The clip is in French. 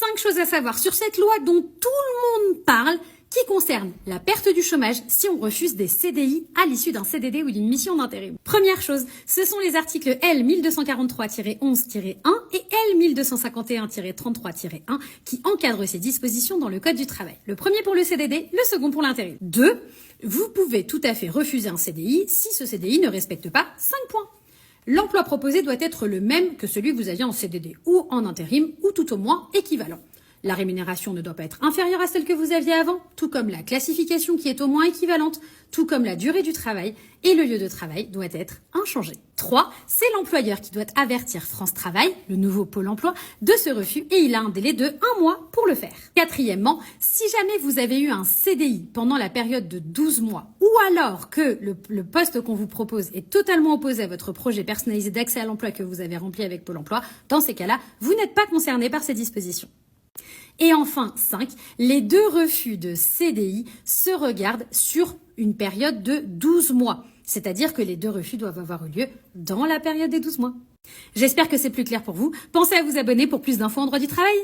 5 choses à savoir sur cette loi dont tout le monde parle, qui concerne la perte du chômage si on refuse des CDI à l'issue d'un CDD ou d'une mission d'intérim. Première chose, ce sont les articles L 1243-11-1 et L 1251-33-1 qui encadrent ces dispositions dans le Code du travail. Le premier pour le CDD, le second pour l'intérim. 2. Vous pouvez tout à fait refuser un CDI si ce CDI ne respecte pas 5 points. L'emploi proposé doit être le même que celui que vous aviez en CDD ou en intérim ou tout au moins équivalent. La rémunération ne doit pas être inférieure à celle que vous aviez avant, tout comme la classification qui est au moins équivalente, tout comme la durée du travail, et le lieu de travail doit être inchangé. 3. C'est l'employeur qui doit avertir France Travail, le nouveau pôle emploi, de ce refus et il a un délai de 1 mois pour le faire. 4. Si jamais vous avez eu un CDI pendant la période de 12 mois ou alors que le poste qu'on vous propose est totalement opposé à votre projet personnalisé d'accès à l'emploi que vous avez rempli avec Pôle emploi, dans ces cas-là, vous n'êtes pas concerné par ces dispositions. Et enfin, 5, les 2 refus de CDI se regardent sur une période de 12 mois. C'est-à-dire que les 2 refus doivent avoir eu lieu dans la période des 12 mois. J'espère que c'est plus clair pour vous. Pensez à vous abonner pour plus d'infos en droit du travail.